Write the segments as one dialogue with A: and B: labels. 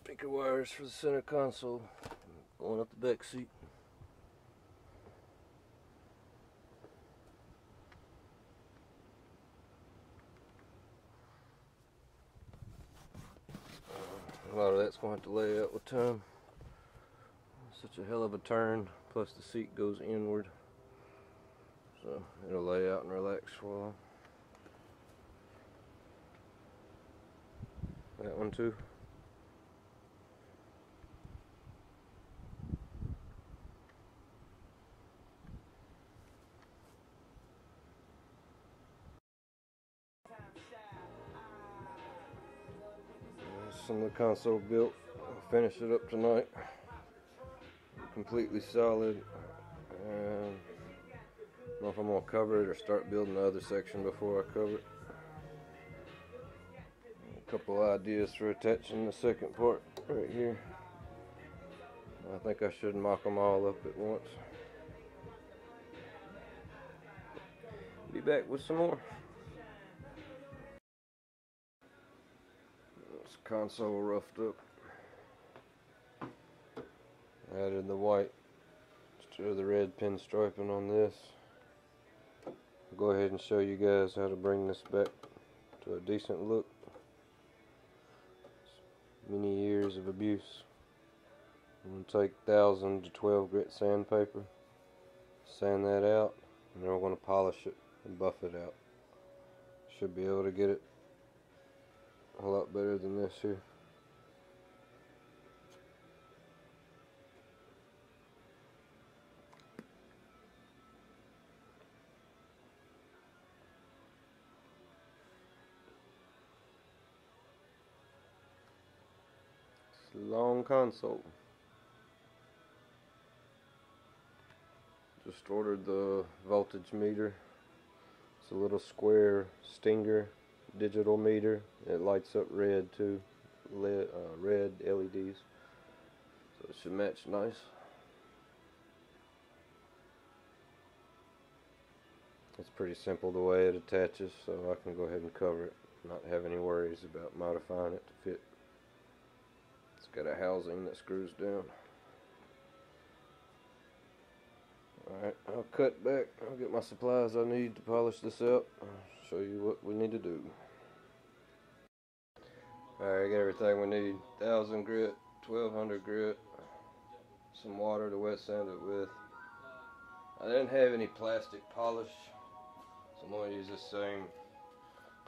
A: speaker wires for the center console going up the back seat. A lot of that's going to have to lay out with time. Such a hell of a turn, plus the seat goes inward, so it'll lay out and relax for a while. That one too. Some of the console built. I'll finish it up tonight. Completely solid. And I don't know if I'm going to cover it or start building the other section before I cover it. A couple ideas for attaching the second part right here. I think I should mock them all up at once. Be back with some more. This console roughed up. Added the white instead of the red pinstriping on this. I'll go ahead and show you guys how to bring this back to a decent look. Many years of abuse. I'm going to take 1000 to 12 grit sandpaper, sand that out, and then we're going to polish it and buff it out. Should be able to get it a lot better than this here. It's a long console. Just ordered the voltage meter. It's a little square Stinger digital meter. It lights up red too, red LEDs, so it should match nice. It's pretty simple the way it attaches, so I can go ahead and cover it, not have any worries about modifying it to fit. It's got a housing that screws down. Alright, I'll cut back. I'll get my supplies I need to polish this up. I'll show you what we need to do. Alright, I got everything we need. 1000 grit, 1200 grit, some water to wet sand it with. I didn't have any plastic polish, so I'm going to use this same.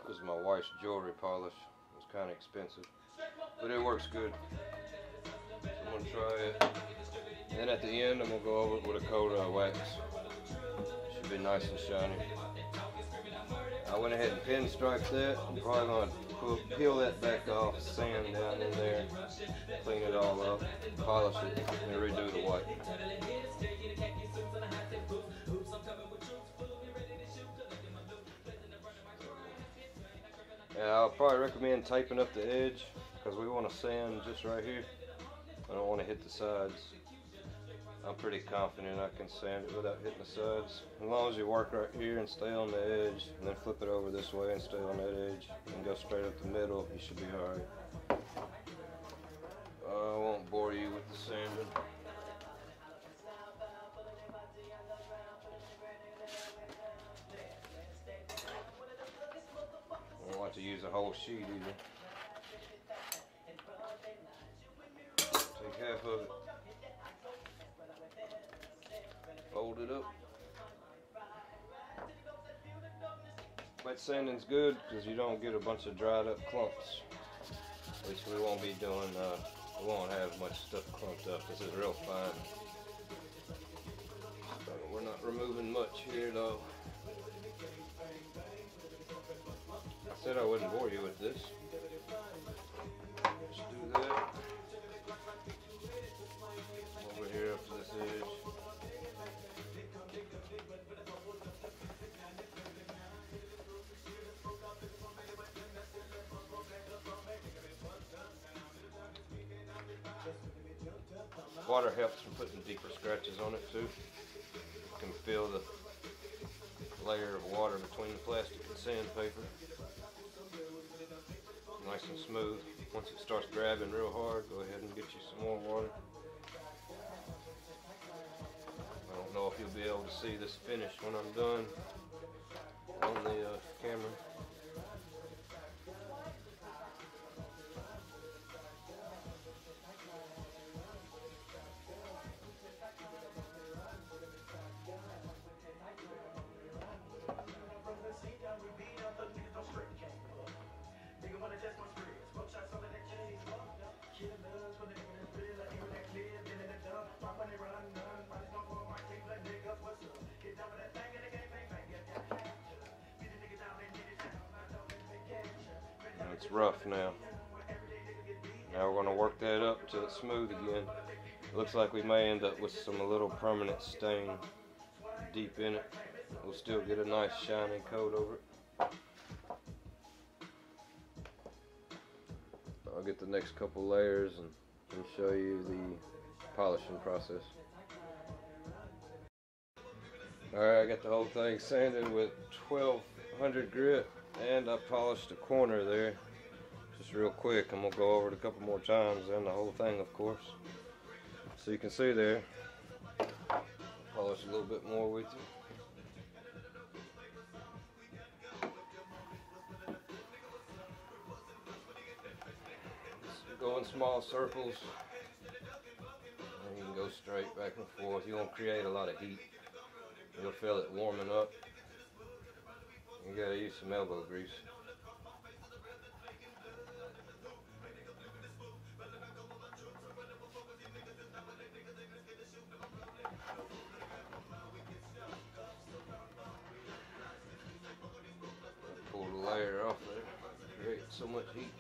A: This is my wife's jewelry polish. It was kind of expensive, but it works good. So I'm going to try it. And then at the end, I'm going to go over it with a coat of wax. Should be nice and shiny. I went ahead and pinstriped that. I'm probably going to peel that back off, sand down in there, clean it all up, polish it, and redo the white. Yeah, I'll probably recommend taping up the edge because we want to sand just right here. I don't want to hit the sides. I'm pretty confident I can sand it without hitting the sides. As long as you work right here and stay on the edge, and then flip it over this way and stay on that edge, and go straight up the middle, you should be alright. I won't bore you with the sanding. I don't like to use a whole sheet either. Take half of it. Fold it up. Wet sanding's good because you don't get a bunch of dried up clumps, which we won't be doing. We won't have much stuff clumped up. This is real fine. So we're not removing much here though. I said I wouldn't bore you with this. Let's do that. Over here up to this edge. Water helps from putting deeper scratches on it too. You can feel the layer of water between the plastic and sandpaper. Nice and smooth. Once it starts grabbing real hard, go ahead and get you some more water. I don't know if you'll be able to see this finish when I'm done on the camera. It's rough now. Now we're going to work that up till it's smooth again. It looks like we may end up with a little permanent stain deep in it. We'll still get a nice shiny coat over it. I'll get the next couple layers and show you the polishing process. Alright, I got the whole thing sanded with 1200 grit, and I polished the corner there just real quick, and we'll go over it a couple more times and the whole thing, of course. So you can see there, polish a little bit more with you. Just go in small circles, and you can go straight back and forth. You won't create a lot of heat. You'll feel it warming up. You gotta use some elbow grease. Pull the layer off there. Create so much heat.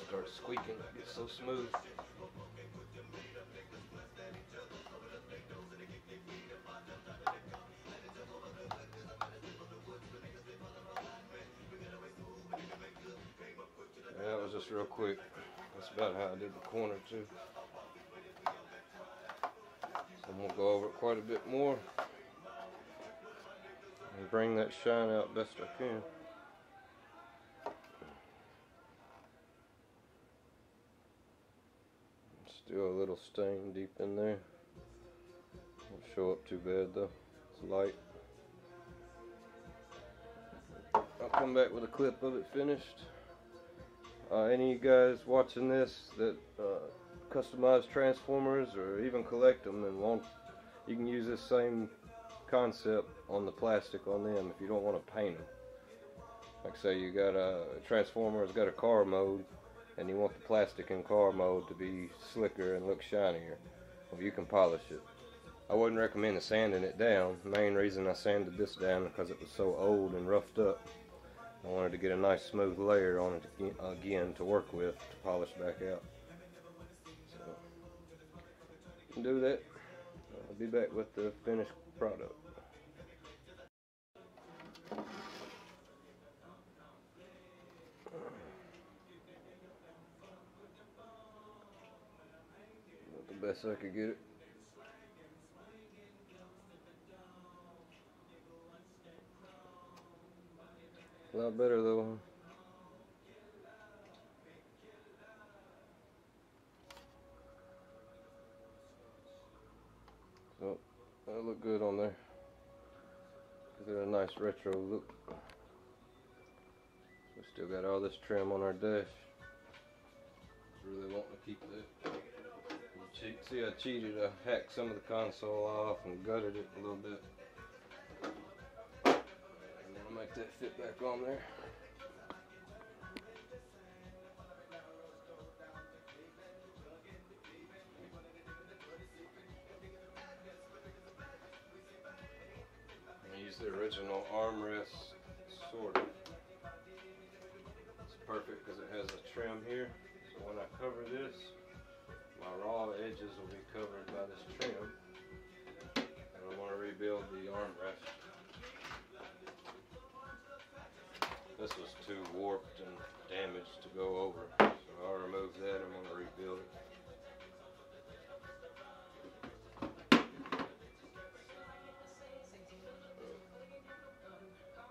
A: Start squeaking. It gets so smooth. That was just real quick. That's about how I did the corner too. So I'm going to go over it quite a bit more and bring that shine out best I can. Still a little stain deep in there. Won't show up too bad though. It's light. I'll come back with a clip of it finished. Any of you guys watching this that customize transformers or even collect them and want, you can use this same concept on the plastic on them if you don't want to paint them. Like say you got a transformer that's got a car mode and you want the plastic in car mode to be slicker and look shinier. Well, you can polish it. I wouldn't recommend sanding it down. The main reason I sanded this down because it was so old and roughed up. I wanted to get a nice smooth layer on it again to work with to polish back out. So, you can do that. I'll be back with the finished product. Not the best I could get it. A lot better though. So that'll look good on there. Gives it a nice retro look. We still got all this trim on our dash. Really wanting to keep that. See, I cheated. I hacked some of the console off and gutted it a little bit. Make that fit back on there. I use the original armrest, sort of. It's perfect because it has a trim here. So when I cover this, my raw edges will be covered by this trim. And I want to rebuild the armrest. This was too warped and damaged to go over, so I'll remove that and I'm going to rebuild it.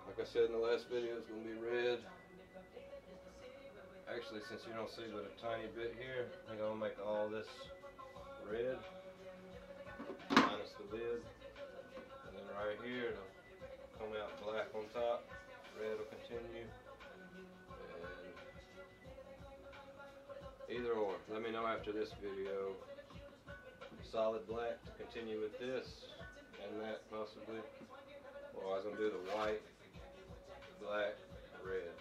A: Like I said in the last video, it's going to be red. Actually, since you don't see but a tiny bit here, I'm gonna make all this red, minus the lid, and then right here it'll come out black on top, red will continue, and either or. Let me know after this video, solid black to continue with this, and that possibly, or I was gonna do the white, black, red.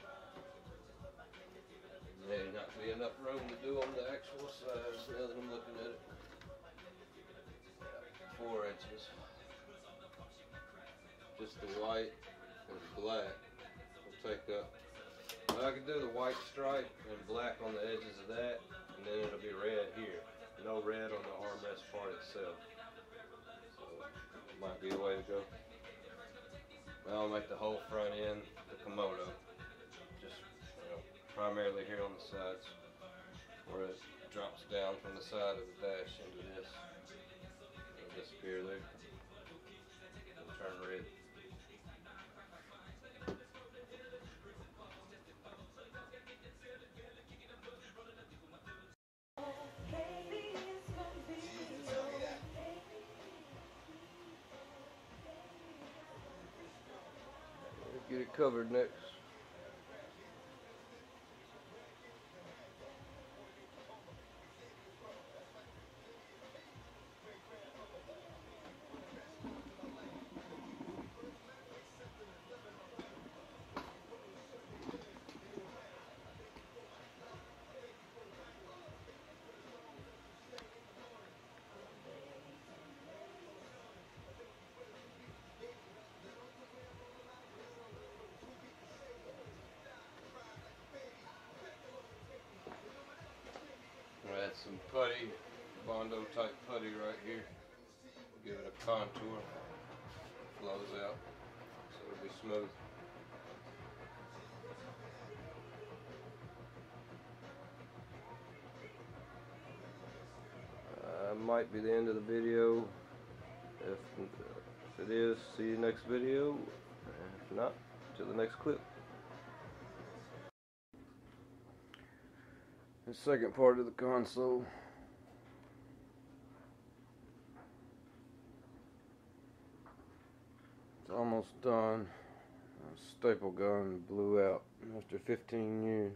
A: May not be enough room to do on the actual size now that I'm looking at it. 4 inches. Just the white and the black will take up. Well, I could do the white stripe and black on the edges of that, and then it'll be red here. No red on the armrest part itself. So it might be a way to go. I'll make the whole front end the Komodo. Just primarily here on the sides, where it drops down from the side of the dash into this. It'll disappear there. It'll turn red. Get it covered next. Add some putty, Bondo type putty right here. Give it a contour, flows out, so it'll be smooth. Might be the end of the video. If it is, see you next video. If not, till the next clip. The second part of the console. It's almost done. A staple gun blew out after 15 years.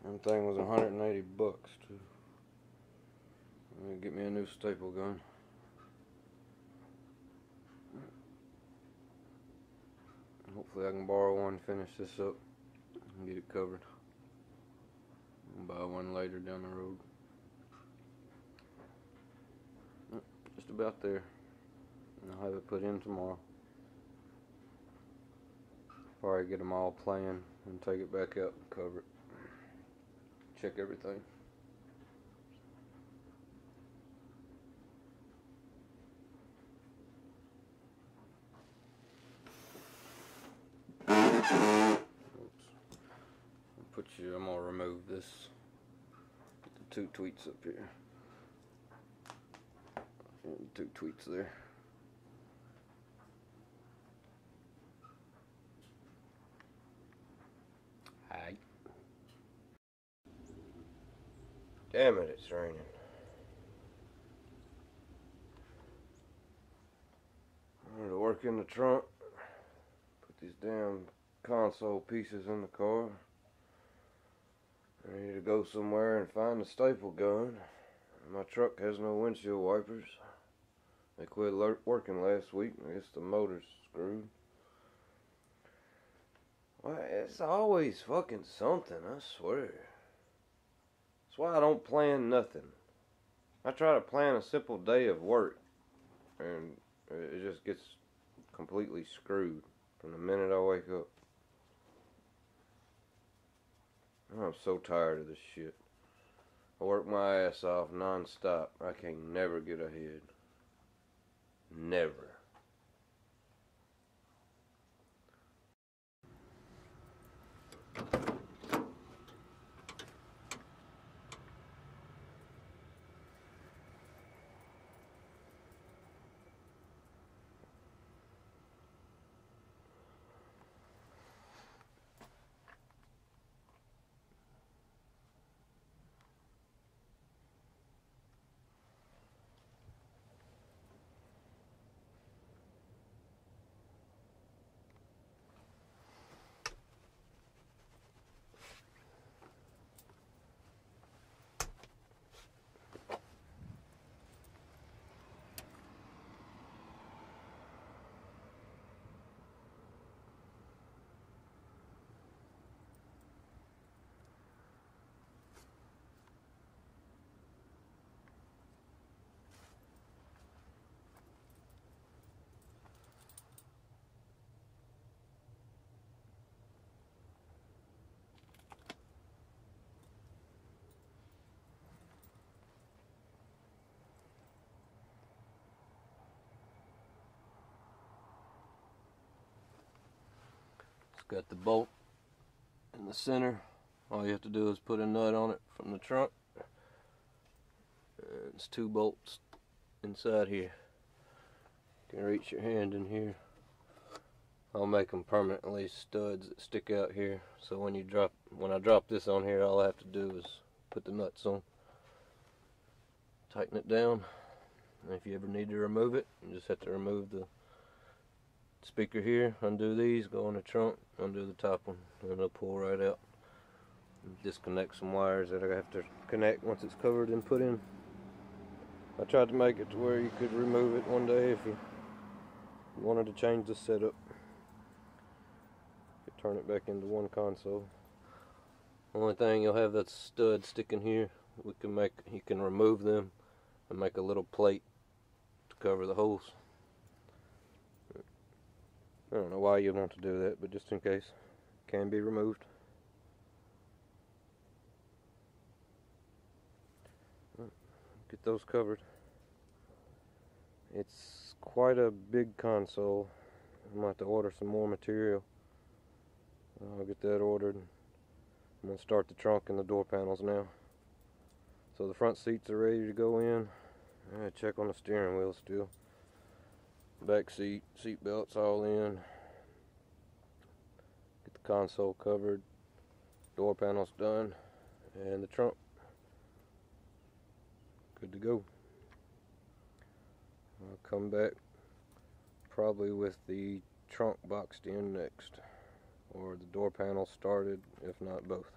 A: That thing was 180 bucks too. I'm gonna get me a new staple gun. Hopefully I can borrow one, finish this up, and get it covered. I'll buy one later down the road. Just about there. And I'll have it put in tomorrow. Probably get them all playing and take it back out and cover it. Check everything. I'm gonna remove this. Get the 2 tweets up here. And 2 tweets there. Hi. Damn it, it's raining. I'm gonna work in the trunk. Put these damn console pieces in the car. Ready to go somewhere and find a staple gun. My truck has no windshield wipers. They quit working last week. I guess the motor's screwed. Well, it's always fucking something, I swear. That's why I don't plan nothing. I try to plan a simple day of work, and it just gets completely screwed from the minute I wake up. I'm so tired of this shit. I work my ass off non-stop. I can't never get ahead. Never. got the bolt in the center. All you have to do is put a nut on it from the trunk. And it's 2 bolts inside here. You can reach your hand in here. I'll make them permanently studs that stick out here. So when I drop this on here, all I have to do is put the nuts on, tighten it down. And if you ever need to remove it, you just have to remove the speaker here, undo these, go in the trunk, undo the top one, and it'll pull right out. Disconnect some wires that I have to connect once it's covered and put in. I tried to make it to where you could remove it one day if you wanted to change the setup. You could turn it back into one console. Only thing, you'll have that stud sticking here. You can remove them and make a little plate to cover the holes. I don't know why you want to do that, but just in case, it can be removed. Get those covered. It's quite a big console. I'm going to have to order some more material. I'll get that ordered. I'm going to start the trunk and the door panels now. So the front seats are ready to go in. I gotta check on the steering wheel still. Back seat belts all in. Get the console covered. Door panels done. And the trunk. Good to go. I'll come back probably with the trunk boxed in next, or the door panel started, if not both.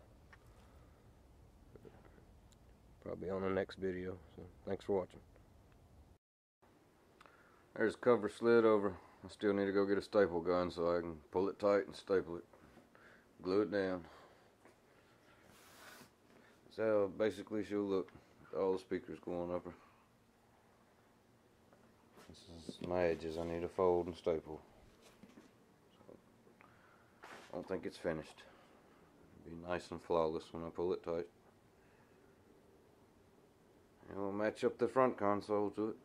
A: Probably on the next video. So thanks for watching. There's the cover slid over. I still need to go get a staple gun so I can pull it tight and staple it, glue it down. That's how basically she'll look. All the speakers going up her. This is my edges I need to fold and staple. So, I don't think it's finished. It'll be nice and flawless when I pull it tight. And we'll match up the front console to it.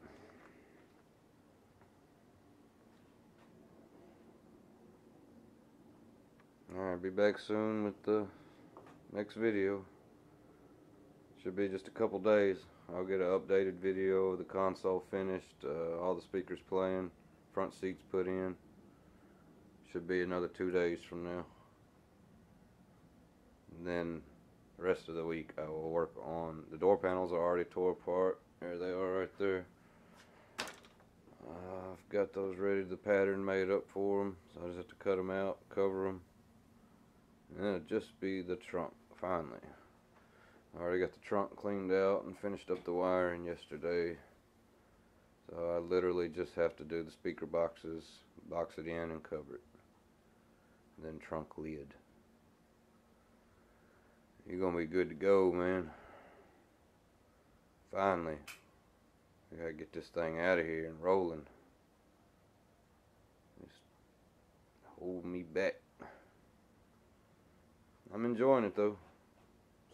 A: Alright, be back soon with the next video. Should be just a couple days. I'll get an updated video of the console finished, all the speakers playing, front seats put in. Should be another 2 days from now. And then the rest of the week I will work on the door panels. Are already tore apart. There they are right there. I've got those ready, the pattern made up for them, so I just have to cut them out, cover them, and then it'll just be the trunk finally. I already got the trunk cleaned out and finished up the wiring yesterday. So I literally just have to do the speaker boxes, box it in and cover it. And then trunk lid. You're gonna be good to go, man. Finally. I gotta get this thing out of here and rolling. Just hold me back. I'm enjoying it though.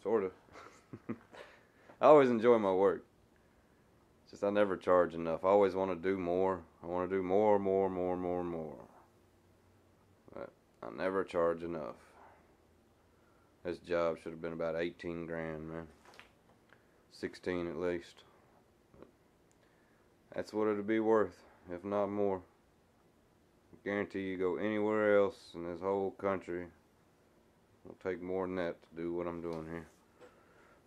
A: Sorta. I always enjoy my work. It's just I never charge enough. I always want to do more. I want to do more. But I never charge enough. This job should have been about 18 grand, man. 16 at least. But that's what it'll be worth, if not more. I guarantee you go anywhere else in this whole country, it'll take more than that to do what I'm doing here.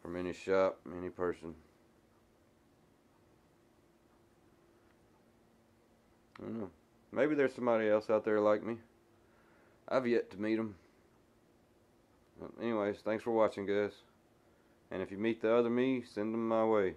A: From any shop, any person. I don't know. Maybe there's somebody else out there like me. I've yet to meet them. Anyways, thanks for watching, guys. And if you meet the other me, send them my way.